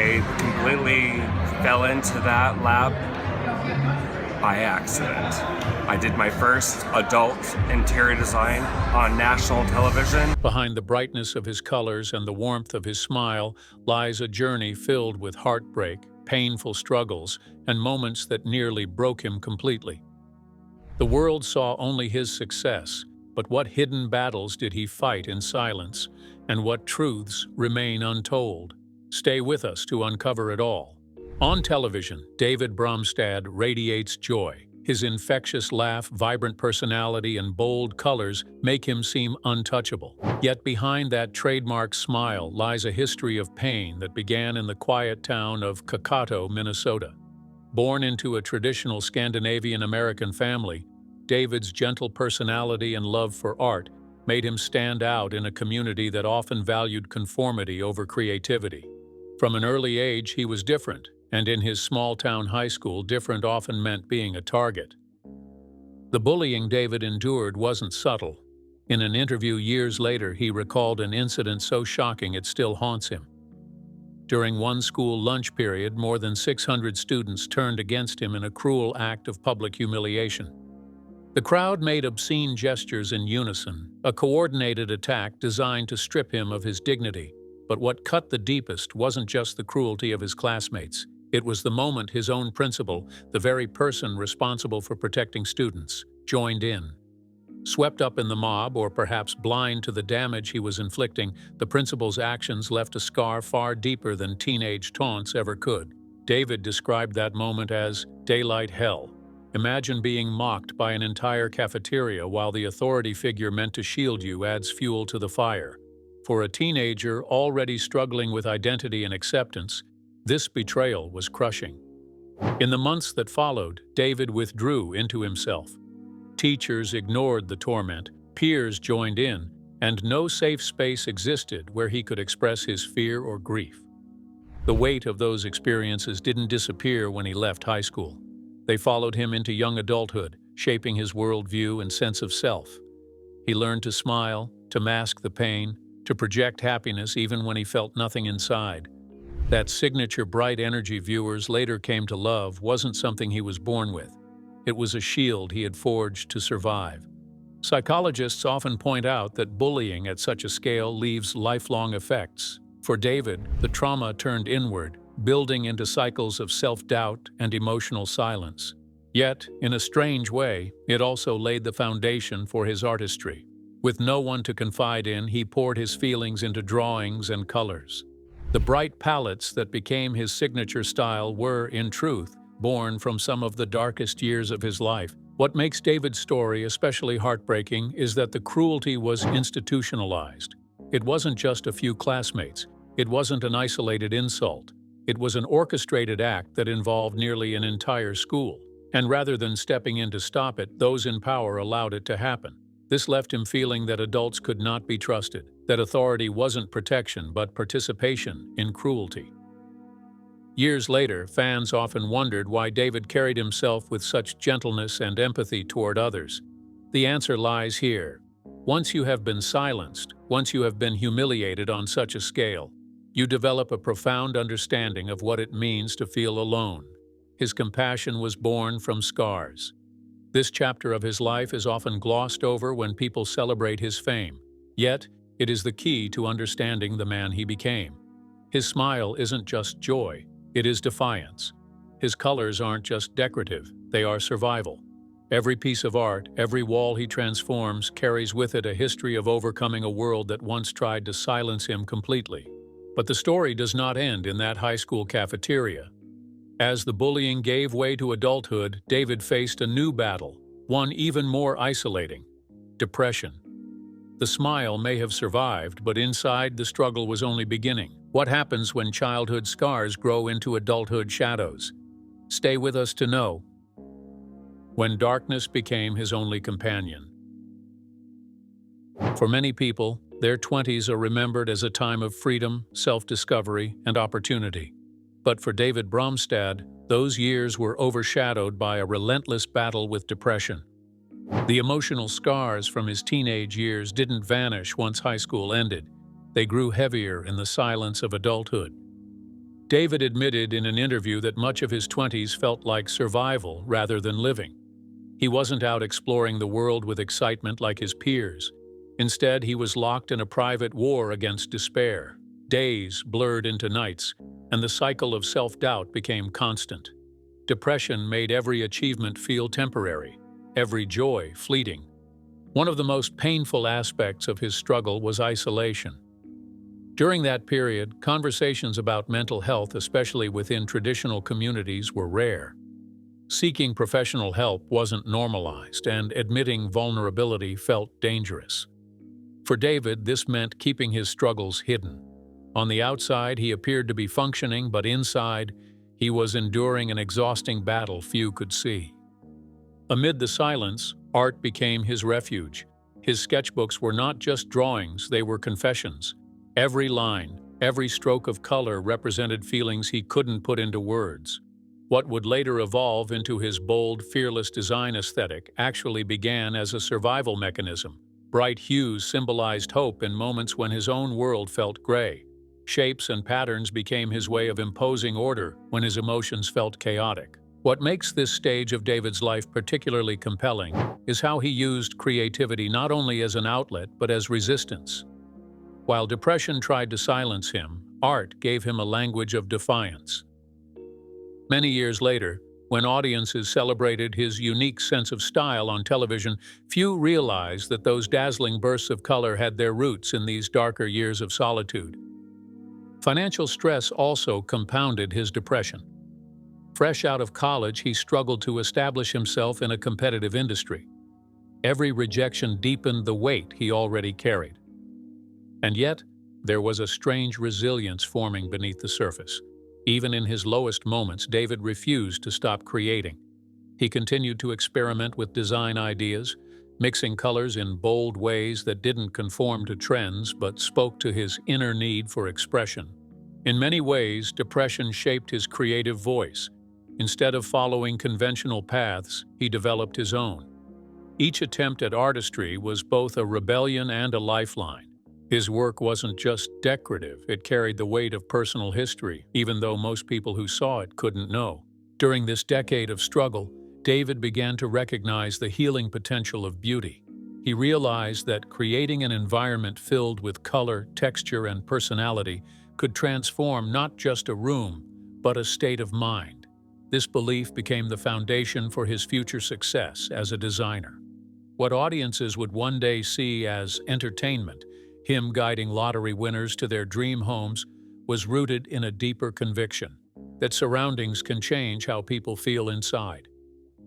I completely fell into that lab by accident. I did my first adult interior design on national television. Behind the brightness of his colors and the warmth of his smile lies a journey filled with heartbreak, painful struggles, and moments that nearly broke him completely. The world saw only his success, but what hidden battles did he fight in silence, and what truths remain untold? Stay with us to uncover it all. On television, David Bromstad radiates joy. His infectious laugh, vibrant personality, and bold colors make him seem untouchable. Yet behind that trademark smile lies a history of pain that began in the quiet town of Kakato, Minnesota. Born into a traditional Scandinavian-American family, David's gentle personality and love for art made him stand out in a community that often valued conformity over creativity. From an early age, he was different, and in his small-town high school, different often meant being a target. The bullying David endured wasn't subtle. In an interview years later, he recalled an incident so shocking it still haunts him. During one school lunch period, more than 600 students turned against him in a cruel act of public humiliation. The crowd made obscene gestures in unison, a coordinated attack designed to strip him of his dignity. But what cut the deepest wasn't just the cruelty of his classmates. It was the moment his own principal, the very person responsible for protecting students, joined in. Swept up in the mob, or perhaps blind to the damage he was inflicting, the principal's actions left a scar far deeper than teenage taunts ever could. David described that moment as daylight hell. Imagine being mocked by an entire cafeteria while the authority figure meant to shield you adds fuel to the fire. For a teenager already struggling with identity and acceptance, this betrayal was crushing. In the months that followed, David withdrew into himself. Teachers ignored the torment, peers joined in, and no safe space existed where he could express his fear or grief. The weight of those experiences didn't disappear when he left high school. They followed him into young adulthood, shaping his worldview and sense of self. He learned to smile, to mask the pain, to project happiness even when he felt nothing inside. That signature bright energy viewers later came to love wasn't something he was born with. It was a shield he had forged to survive. Psychologists often point out that bullying at such a scale leaves lifelong effects. For David, the trauma turned inward, building into cycles of self-doubt and emotional silence. Yet, in a strange way, it also laid the foundation for his artistry. With no one to confide in, he poured his feelings into drawings and colors. The bright palettes that became his signature style were, in truth, born from some of the darkest years of his life. What makes David's story especially heartbreaking is that the cruelty was institutionalized. It wasn't just a few classmates. It wasn't an isolated insult. It was an orchestrated act that involved nearly an entire school. And rather than stepping in to stop it, those in power allowed it to happen. This left him feeling that adults could not be trusted, that authority wasn't protection but participation in cruelty. Years later, fans often wondered why David carried himself with such gentleness and empathy toward others. The answer lies here. Once you have been silenced, once you have been humiliated on such a scale, you develop a profound understanding of what it means to feel alone. His compassion was born from scars. This chapter of his life is often glossed over when people celebrate his fame. Yet, it is the key to understanding the man he became. His smile isn't just joy, it is defiance. His colors aren't just decorative, they are survival. Every piece of art, every wall he transforms, carries with it a history of overcoming a world that once tried to silence him completely. But the story does not end in that high school cafeteria. As the bullying gave way to adulthood, David faced a new battle, one even more isolating: depression. The smile may have survived, but inside the struggle was only beginning. What happens when childhood scars grow into adulthood shadows? Stay with us to know. When darkness became his only companion. For many people, their 20s are remembered as a time of freedom, self-discovery, and opportunity. But for David Bromstad, those years were overshadowed by a relentless battle with depression. The emotional scars from his teenage years didn't vanish once high school ended. They grew heavier in the silence of adulthood. David admitted in an interview that much of his 20s felt like survival rather than living. He wasn't out exploring the world with excitement like his peers. Instead, he was locked in a private war against despair. Days blurred into nights, and the cycle of self-doubt became constant. Depression made every achievement feel temporary, every joy fleeting. One of the most painful aspects of his struggle was isolation. During that period, conversations about mental health, especially within traditional communities, were rare. Seeking professional help wasn't normalized, and admitting vulnerability felt dangerous. For David, this meant keeping his struggles hidden. On the outside, he appeared to be functioning, but inside, he was enduring an exhausting battle few could see. Amid the silence, art became his refuge. His sketchbooks were not just drawings, they were confessions. Every line, every stroke of color represented feelings he couldn't put into words. What would later evolve into his bold, fearless design aesthetic actually began as a survival mechanism. Bright hues symbolized hope in moments when his own world felt gray. Shapes and patterns became his way of imposing order when his emotions felt chaotic. What makes this stage of David's life particularly compelling is how he used creativity not only as an outlet but as resistance. While depression tried to silence him, art gave him a language of defiance. Many years later, when audiences celebrated his unique sense of style on television, few realized that those dazzling bursts of color had their roots in these darker years of solitude. Financial stress also compounded his depression. Fresh out of college, he struggled to establish himself in a competitive industry. Every rejection deepened the weight he already carried. And yet, there was a strange resilience forming beneath the surface. Even in his lowest moments, David refused to stop creating. He continued to experiment with design ideas, mixing colors in bold ways that didn't conform to trends but spoke to his inner need for expression. In many ways, depression shaped his creative voice. Instead of following conventional paths, he developed his own. Each attempt at artistry was both a rebellion and a lifeline. His work wasn't just decorative, it carried the weight of personal history, even though most people who saw it couldn't know. During this decade of struggle, David began to recognize the healing potential of beauty. He realized that creating an environment filled with color, texture, and personality could transform not just a room, but a state of mind. This belief became the foundation for his future success as a designer. What audiences would one day see as entertainment, him guiding lottery winners to their dream homes, was rooted in a deeper conviction that surroundings can change how people feel inside.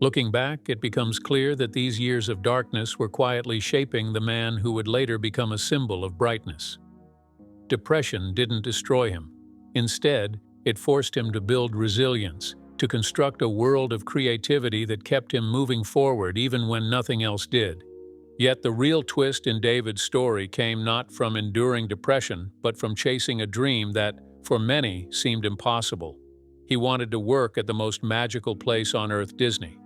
Looking back, it becomes clear that these years of darkness were quietly shaping the man who would later become a symbol of brightness. Depression didn't destroy him. Instead, it forced him to build resilience, to construct a world of creativity that kept him moving forward even when nothing else did. Yet the real twist in David's story came not from enduring depression, but from chasing a dream that, for many, seemed impossible. He wanted to work at the most magical place on earth, Disney.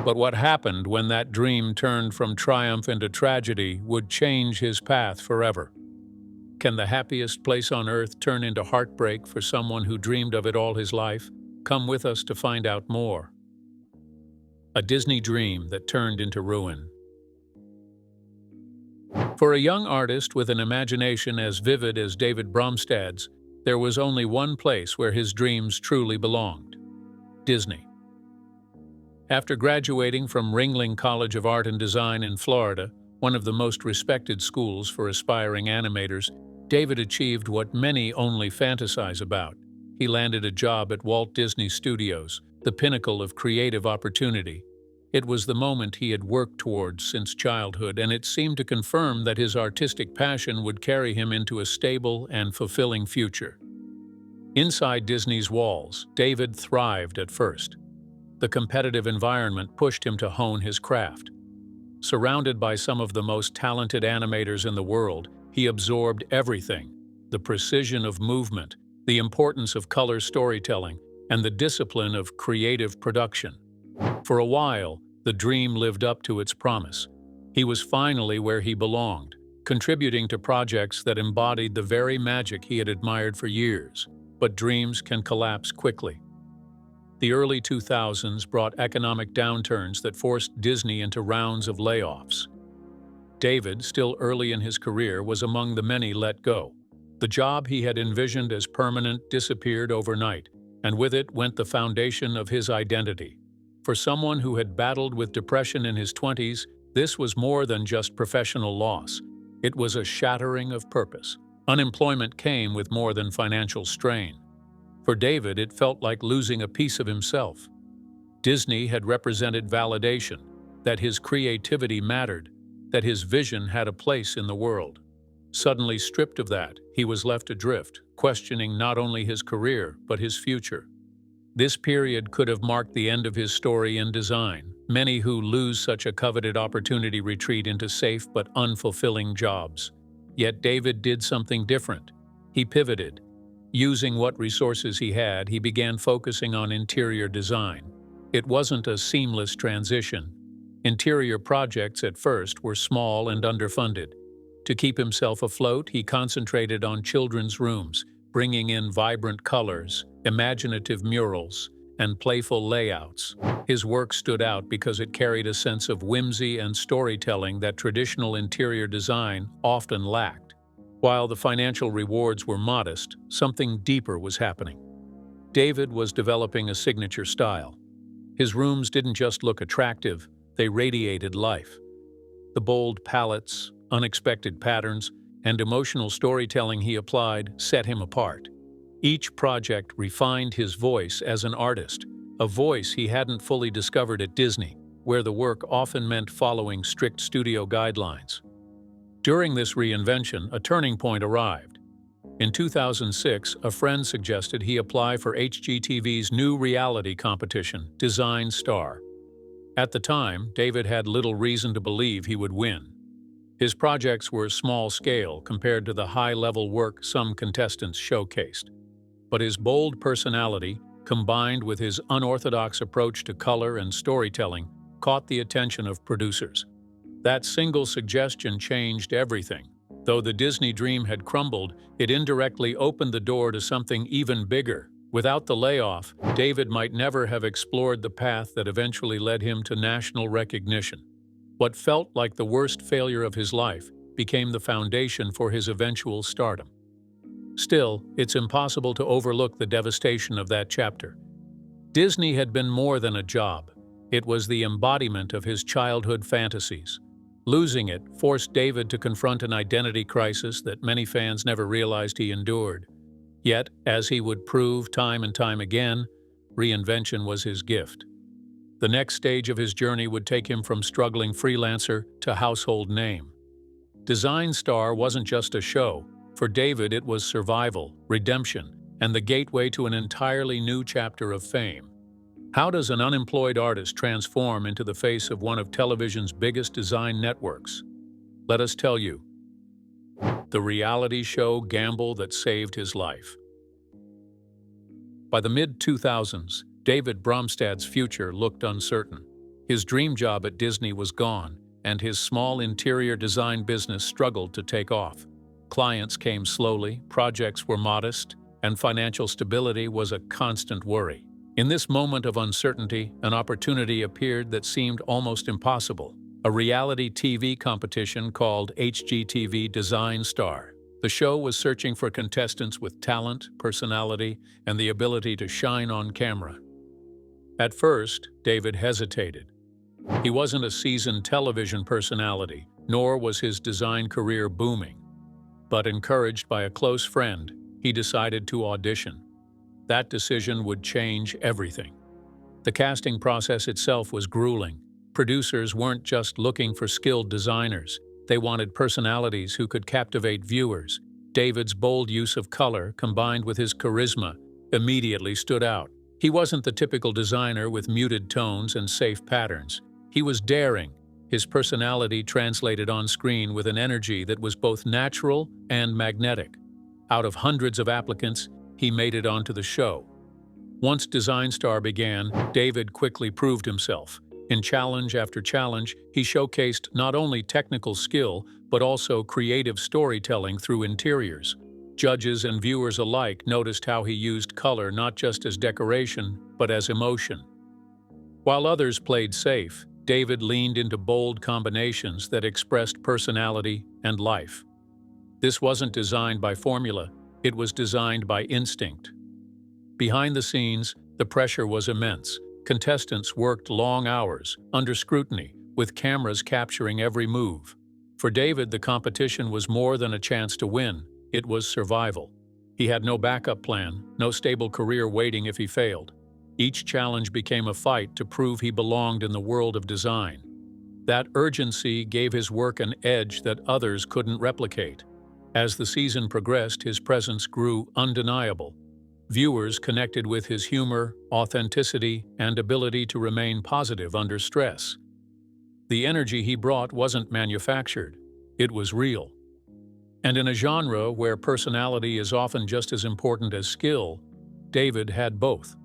But what happened when that dream turned from triumph into tragedy would change his path forever. Can the happiest place on earth turn into heartbreak for someone who dreamed of it all his life? Come with us to find out more. A Disney dream that turned into ruin. For a young artist with an imagination as vivid as David Bromstad's, there was only one place where his dreams truly belonged: Disney. After graduating from Ringling College of Art and Design in Florida, one of the most respected schools for aspiring animators, David achieved what many only fantasize about. He landed a job at Walt Disney Studios, the pinnacle of creative opportunity. It was the moment he had worked towards since childhood, and it seemed to confirm that his artistic passion would carry him into a stable and fulfilling future. Inside Disney's walls, David thrived at first. The competitive environment pushed him to hone his craft. Surrounded by some of the most talented animators in the world, he absorbed everything: the precision of movement, the importance of color storytelling, and the discipline of creative production. For a while, the dream lived up to its promise. He was finally where he belonged, contributing to projects that embodied the very magic he had admired for years. but dreams can collapse quickly. The early 2000s brought economic downturns that forced Disney into rounds of layoffs. David, still early in his career, was among the many let go. The job he had envisioned as permanent disappeared overnight, and with it went the foundation of his identity. For someone who had battled with depression in his 20s, this was more than just professional loss. It was a shattering of purpose. Unemployment came with more than financial strain. For David, it felt like losing a piece of himself. Disney had represented validation, that his creativity mattered, that his vision had a place in the world. Suddenly stripped of that, he was left adrift, questioning not only his career, but his future. This period could have marked the end of his story in design. Many who lose such a coveted opportunity retreat into safe but unfulfilling jobs. Yet David did something different. He pivoted. Using what resources he had, he began focusing on interior design. It wasn't a seamless transition. Interior projects at first were small and underfunded. To keep himself afloat, he concentrated on children's rooms, bringing in vibrant colors, imaginative murals, and playful layouts. His work stood out because it carried a sense of whimsy and storytelling that traditional interior design often lacked. While the financial rewards were modest, something deeper was happening. David was developing a signature style. His rooms didn't just look attractive, they radiated life. The bold palettes, unexpected patterns, and emotional storytelling he applied set him apart. Each project refined his voice as an artist, a voice he hadn't fully discovered at Disney, where the work often meant following strict studio guidelines. During this reinvention, a turning point arrived. In 2006, a friend suggested he apply for HGTV's new reality competition, Design Star. At the time, David had little reason to believe he would win. His projects were small-scale compared to the high-level work some contestants showcased. But his bold personality, combined with his unorthodox approach to color and storytelling, caught the attention of producers. That single suggestion changed everything. Though the Disney dream had crumbled, it indirectly opened the door to something even bigger. Without the layoff, David might never have explored the path that eventually led him to national recognition. What felt like the worst failure of his life became the foundation for his eventual stardom. Still, it's impossible to overlook the devastation of that chapter. Disney had been more than a job. It was the embodiment of his childhood fantasies. Losing it forced David to confront an identity crisis that many fans never realized he endured. Yet, as he would prove time and time again, reinvention was his gift. The next stage of his journey would take him from struggling freelancer to household name. Design Star wasn't just a show. For David, it was survival, redemption, and the gateway to an entirely new chapter of fame. How does an unemployed artist transform into the face of one of television's biggest design networks? Let us tell you. The reality show gamble that saved his life. By the mid-2000s, David Bromstad's future looked uncertain. His dream job at Disney was gone, and his small interior design business struggled to take off. Clients came slowly, projects were modest, and financial stability was a constant worry. In this moment of uncertainty, an opportunity appeared that seemed almost impossible. A reality TV competition called HGTV Design Star. The show was searching for contestants with talent, personality, and the ability to shine on camera. At first, David hesitated. He wasn't a seasoned television personality, nor was his design career booming. But encouraged by a close friend, he decided to audition. That decision would change everything. The casting process itself was grueling. Producers weren't just looking for skilled designers. They wanted personalities who could captivate viewers. David's bold use of color, combined with his charisma, immediately stood out. He wasn't the typical designer with muted tones and safe patterns. He was daring. His personality translated on screen with an energy that was both natural and magnetic. Out of hundreds of applicants, he made it onto the show. Once Design Star began, David quickly proved himself. In challenge after challenge, he showcased not only technical skill, but also creative storytelling through interiors. Judges and viewers alike noticed how he used color not just as decoration, but as emotion. While others played safe, David leaned into bold combinations that expressed personality and life. This wasn't designed by formula, it was designed by instinct. Behind the scenes, the pressure was immense. Contestants worked long hours, under scrutiny, with cameras capturing every move. For David, the competition was more than a chance to win. It was survival. He had no backup plan, no stable career waiting if he failed. Each challenge became a fight to prove he belonged in the world of design. That urgency gave his work an edge that others couldn't replicate. As the season progressed, his presence grew undeniable. Viewers connected with his humor, authenticity, and ability to remain positive under stress. The energy he brought wasn't manufactured, it was real. And in a genre where personality is often just as important as skill, David had both.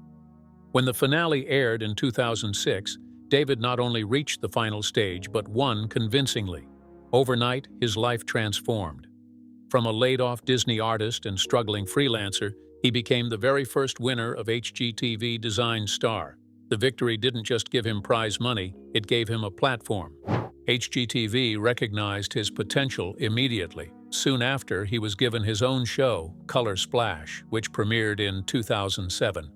When the finale aired in 2006, David not only reached the final stage but won convincingly. Overnight, his life transformed. From a laid-off Disney artist and struggling freelancer, he became the very first winner of HGTV Design Star. The victory didn't just give him prize money, it gave him a platform. HGTV recognized his potential immediately. Soon after, he was given his own show, Color Splash, which premiered in 2007.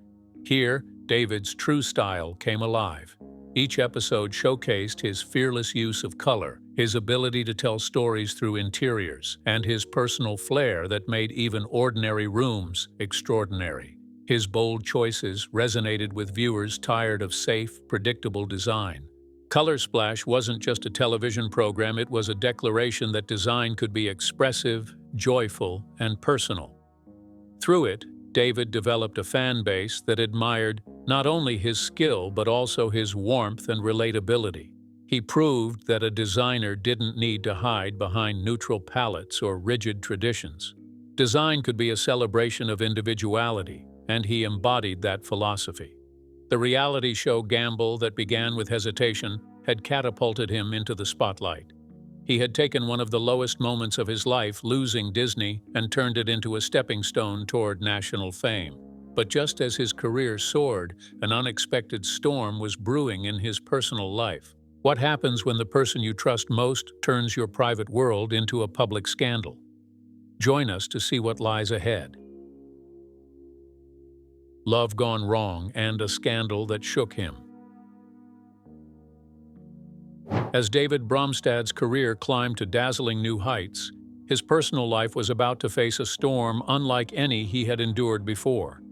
Here, David's true style came alive. Each episode showcased his fearless use of color, his ability to tell stories through interiors, and his personal flair that made even ordinary rooms extraordinary. His bold choices resonated with viewers tired of safe, predictable design. Color Splash wasn't just a television program, it was a declaration that design could be expressive, joyful, and personal. Through it, David developed a fan base that admired not only his skill but also his warmth and relatability. He proved that a designer didn't need to hide behind neutral palettes or rigid traditions. Design could be a celebration of individuality, and he embodied that philosophy. The reality show gamble that began with hesitation had catapulted him into the spotlight. He had taken one of the lowest moments of his life, losing Disney, and turned it into a stepping stone toward national fame. But just as his career soared, an unexpected storm was brewing in his personal life. What happens when the person you trust most turns your private world into a public scandal? Join us to see what lies ahead. Love gone wrong and a scandal that shook him. As David Bromstad's career climbed to dazzling new heights, his personal life was about to face a storm unlike any he had endured before.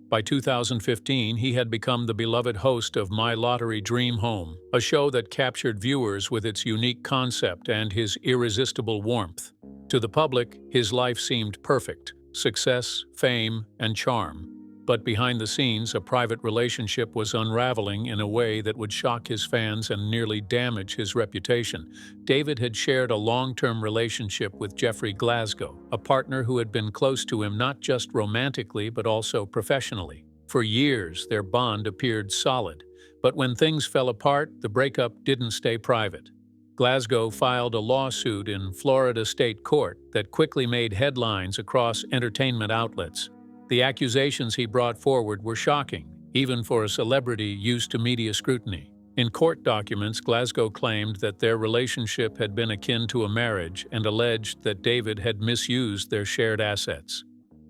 By 2015, he had become the beloved host of My Lottery Dream Home, a show that captured viewers with its unique concept and his irresistible warmth. To the public, his life seemed perfect: success, fame, and charm. But behind the scenes, a private relationship was unraveling in a way that would shock his fans and nearly damage his reputation. David had shared a long-term relationship with Jeffrey Glasgow, a partner who had been close to him not just romantically but also professionally. For years, their bond appeared solid, but when things fell apart, the breakup didn't stay private. Glasgow filed a lawsuit in Florida state court that quickly made headlines across entertainment outlets. The accusations he brought forward were shocking, even for a celebrity used to media scrutiny. In court documents, Glasgow claimed that their relationship had been akin to a marriage and alleged that David had misused their shared assets.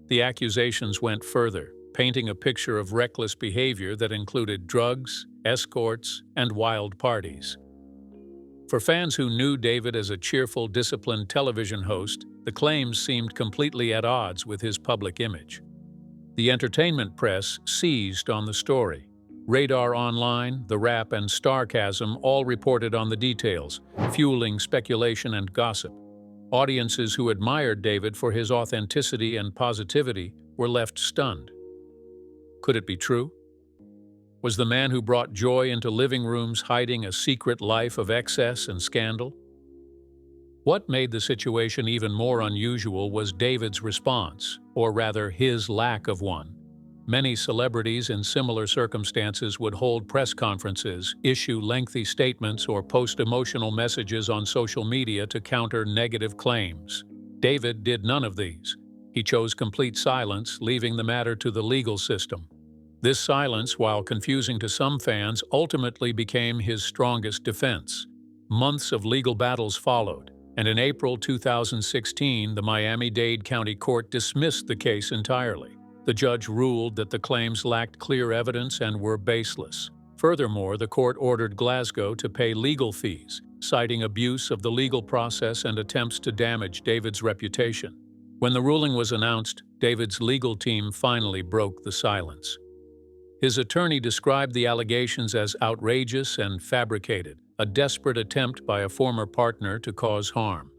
The accusations went further, painting a picture of reckless behavior that included drugs, escorts, and wild parties. For fans who knew David as a cheerful, disciplined television host, the claims seemed completely at odds with his public image. The entertainment press seized on the story. Radar Online, The Wrap, and Starcasm all reported on the details, fueling speculation and gossip. Audiences who admired David for his authenticity and positivity were left stunned. Could it be true? Was the man who brought joy into living rooms hiding a secret life of excess and scandal? What made the situation even more unusual was David's response, or rather his lack of one. Many celebrities in similar circumstances would hold press conferences, issue lengthy statements, or post emotional messages on social media to counter negative claims. David did none of these. He chose complete silence, leaving the matter to the legal system. This silence, while confusing to some fans, ultimately became his strongest defense. Months of legal battles followed, and in April 2016, the Miami-Dade County Court dismissed the case entirely. The judge ruled that the claims lacked clear evidence and were baseless. Furthermore, the court ordered Glasgow to pay legal fees, citing abuse of the legal process and attempts to damage David's reputation. When the ruling was announced, David's legal team finally broke the silence. His attorney described the allegations as outrageous and fabricated, a desperate attempt by a former partner to cause harm.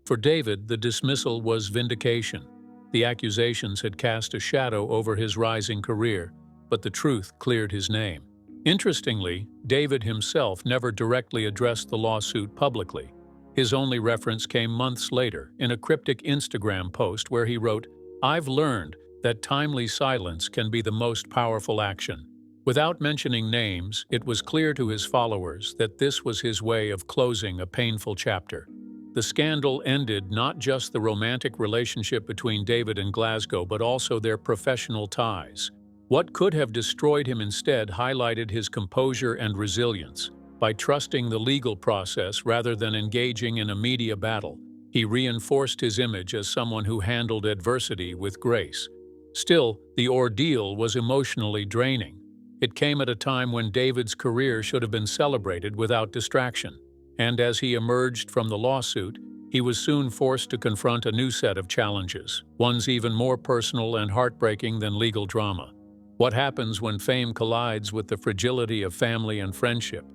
For David, the dismissal was vindication. The accusations had cast a shadow over his rising career, but the truth cleared his name. Interestingly, David himself never directly addressed the lawsuit publicly. His only reference came months later in a cryptic Instagram post where he wrote, "I've learned that timely silence can be the most powerful action." Without mentioning names, it was clear to his followers that this was his way of closing a painful chapter. The scandal ended not just the romantic relationship between David and Glasgow, but also their professional ties. What could have destroyed him instead highlighted his composure and resilience. By trusting the legal process rather than engaging in a media battle, he reinforced his image as someone who handled adversity with grace. Still, the ordeal was emotionally draining. It came at a time when David's career should have been celebrated without distraction. And as he emerged from the lawsuit, he was soon forced to confront a new set of challenges, ones even more personal and heartbreaking than legal drama. What happens when fame collides with the fragility of family and friendship?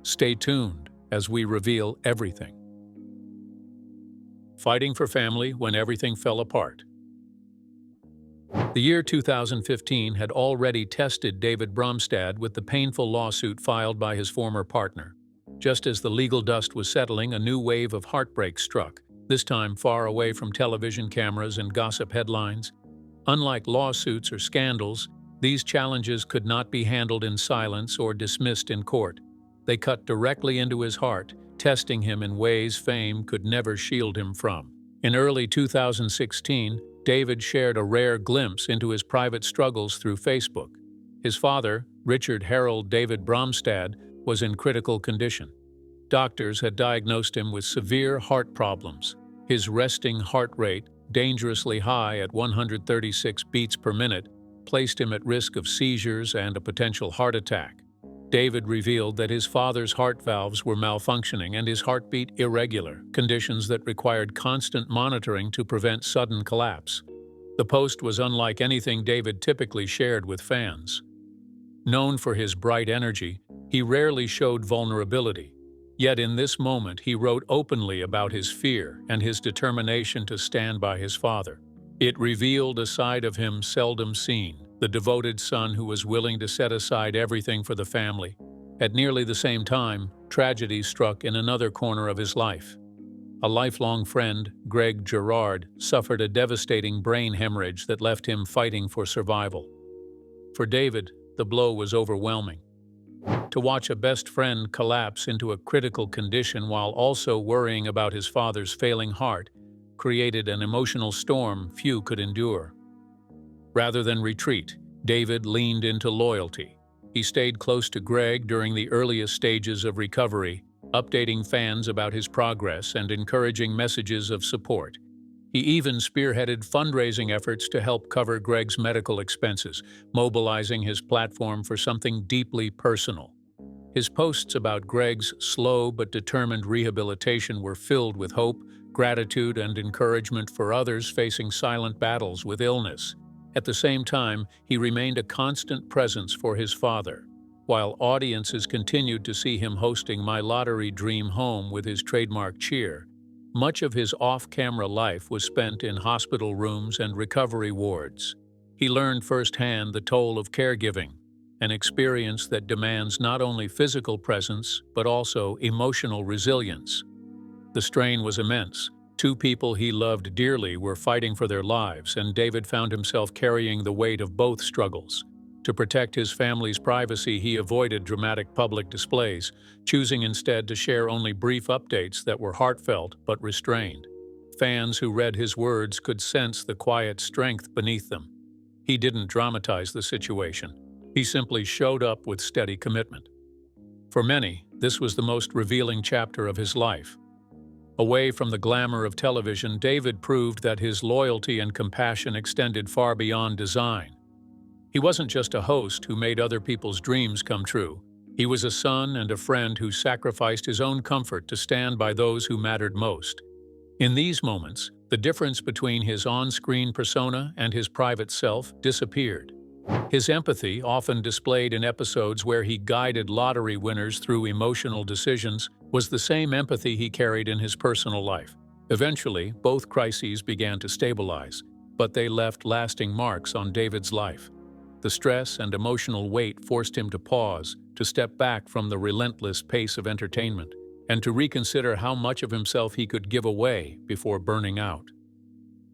Stay tuned as we reveal everything. Fighting for family when everything fell apart. The year 2015 had already tested David Bromstad with the painful lawsuit filed by his former partner. Just as the legal dust was settling, a new wave of heartbreak struck, this time far away from television cameras and gossip headlines. Unlike lawsuits or scandals, these challenges could not be handled in silence or dismissed in court. They cut directly into his heart, testing him in ways fame could never shield him from. In early 2016, David shared a rare glimpse into his private struggles through Facebook. His father, Richard Harold David Bromstad, was in critical condition. Doctors had diagnosed him with severe heart problems. His resting heart rate, dangerously high at 136 beats per minute, placed him at risk of seizures and a potential heart attack. David revealed that his father's heart valves were malfunctioning and his heartbeat irregular, conditions that required constant monitoring to prevent sudden collapse. The post was unlike anything David typically shared with fans. Known for his bright energy, he rarely showed vulnerability. Yet in this moment, he wrote openly about his fear and his determination to stand by his father. It revealed a side of him seldom seen, the devoted son who was willing to set aside everything for the family. At nearly the same time, tragedy struck in another corner of his life. A lifelong friend, Greg Gerard, suffered a devastating brain hemorrhage that left him fighting for survival. For David, the blow was overwhelming. To watch a best friend collapse into a critical condition while also worrying about his father's failing heart created an emotional storm few could endure. Rather than retreat, David leaned into loyalty. He stayed close to Greg during the earliest stages of recovery, updating fans about his progress and encouraging messages of support. He even spearheaded fundraising efforts to help cover Greg's medical expenses, mobilizing his platform for something deeply personal. His posts about Greg's slow but determined rehabilitation were filled with hope, gratitude, and encouragement for others facing silent battles with illness. At the same time, he remained a constant presence for his father. While audiences continued to see him hosting My Lottery Dream Home with his trademark cheer, much of his off-camera life was spent in hospital rooms and recovery wards. He learned firsthand the toll of caregiving, an experience that demands not only physical presence but also emotional resilience. The strain was immense. Two people he loved dearly were fighting for their lives, and David found himself carrying the weight of both struggles. To protect his family's privacy, he avoided dramatic public displays, choosing instead to share only brief updates that were heartfelt but restrained. Fans who read his words could sense the quiet strength beneath them. He didn't dramatize the situation. He simply showed up with steady commitment. For many, this was the most revealing chapter of his life. Away from the glamour of television, David proved that his loyalty and compassion extended far beyond design. He wasn't just a host who made other people's dreams come true. He was a son and a friend who sacrificed his own comfort to stand by those who mattered most. In these moments, the difference between his on-screen persona and his private self disappeared. His empathy, often displayed in episodes where he guided lottery winners through emotional decisions, was the same empathy he carried in his personal life. Eventually, both crises began to stabilize, but they left lasting marks on David's life. The stress and emotional weight forced him to pause, to step back from the relentless pace of entertainment, and to reconsider how much of himself he could give away before burning out.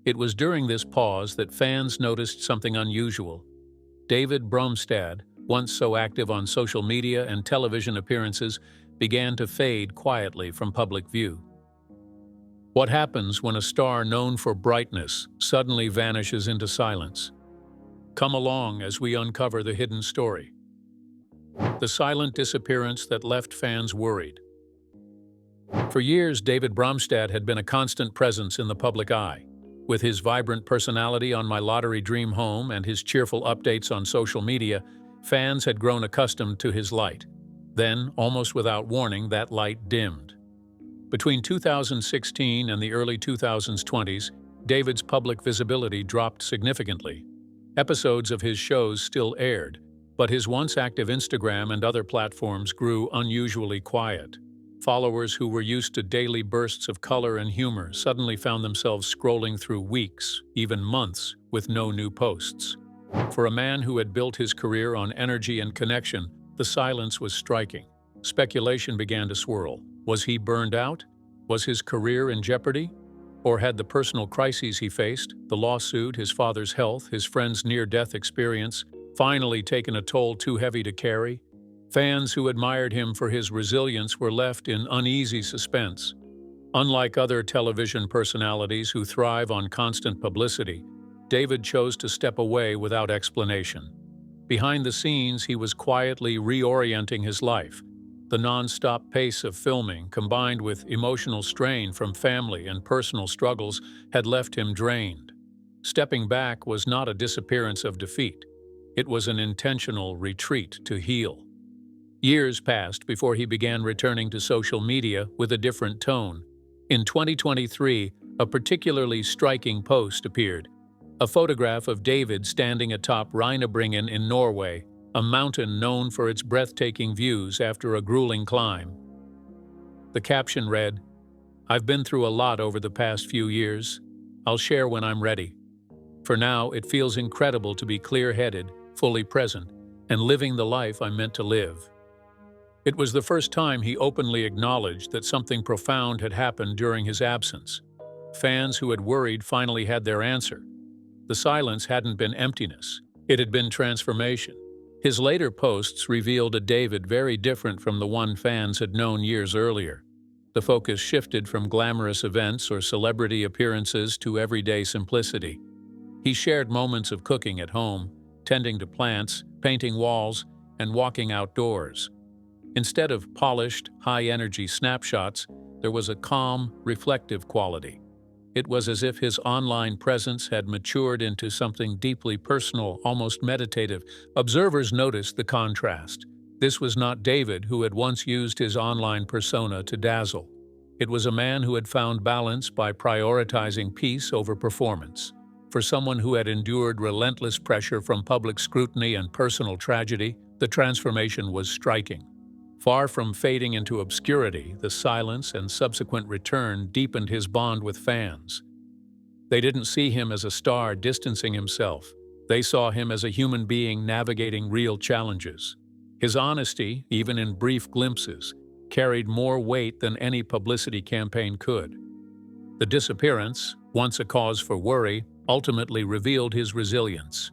It was during this pause that fans noticed something unusual. David Bromstad, once so active on social media and television appearances, began to fade quietly from public view. What happens when a star known for brightness suddenly vanishes into silence? Come along as we uncover the hidden story. The silent disappearance that left fans worried. For years, David Bromstad had been a constant presence in the public eye. With his vibrant personality on My Lottery Dream Home and his cheerful updates on social media, fans had grown accustomed to his light. Then, almost without warning, that light dimmed. Between 2016 and the early 2020s, David's public visibility dropped significantly. Episodes of his shows still aired, but his once active Instagram and other platforms grew unusually quiet. Followers who were used to daily bursts of color and humor suddenly found themselves scrolling through weeks, even months, with no new posts. For a man who had built his career on energy and connection, the silence was striking. Speculation began to swirl. Was he burned out? Was his career in jeopardy? Or had the personal crises he faced, the lawsuit, his father's health, his friend's near-death experience, finally taken a toll too heavy to carry? Fans who admired him for his resilience were left in uneasy suspense. Unlike other television personalities who thrive on constant publicity, David chose to step away without explanation. Behind the scenes, he was quietly reorienting his life. The non-stop pace of filming, combined with emotional strain from family and personal struggles, had left him drained. Stepping back was not a disappearance of defeat. It was an intentional retreat to heal. Years passed before he began returning to social media with a different tone. In 2023, a particularly striking post appeared. A photograph of David standing atop Reinebringen in Norway, a mountain known for its breathtaking views after a grueling climb. The caption read, "I've been through a lot over the past few years. I'll share when I'm ready. For now, it feels incredible to be clear-headed, fully present, and living the life I'm meant to live." It was the first time he openly acknowledged that something profound had happened during his absence. Fans who had worried finally had their answer. The silence hadn't been emptiness. It had been transformation. His later posts revealed a David very different from the one fans had known years earlier. The focus shifted from glamorous events or celebrity appearances to everyday simplicity. He shared moments of cooking at home, tending to plants, painting walls, and walking outdoors. Instead of polished, high-energy snapshots, there was a calm, reflective quality. It was as if his online presence had matured into something deeply personal, almost meditative. Observers noticed the contrast. This was not David, who had once used his online persona to dazzle. It was a man who had found balance by prioritizing peace over performance. For someone who had endured relentless pressure from public scrutiny and personal tragedy, the transformation was striking. Far from fading into obscurity, the silence and subsequent return deepened his bond with fans. They didn't see him as a star distancing himself. They saw him as a human being navigating real challenges. His honesty, even in brief glimpses, carried more weight than any publicity campaign could. The disappearance, once a cause for worry, ultimately revealed his resilience.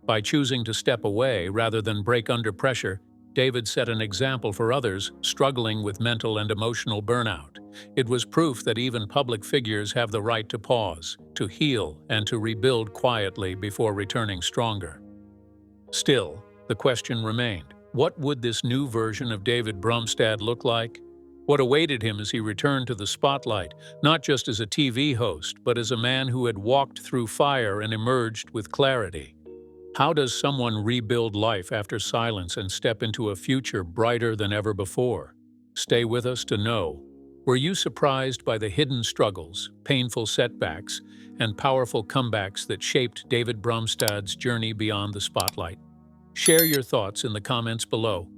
By choosing to step away rather than break under pressure, David set an example for others struggling with mental and emotional burnout. It was proof that even public figures have the right to pause, to heal, and to rebuild quietly before returning stronger. Still, the question remained: what would this new version of David Bromstad look like? What awaited him as he returned to the spotlight, not just as a TV host, but as a man who had walked through fire and emerged with clarity? How does someone rebuild life after silence and step into a future brighter than ever before? Stay with us to know. Were you surprised by the hidden struggles, painful setbacks, and powerful comebacks that shaped David Bromstad's journey beyond the spotlight? Share your thoughts in the comments below.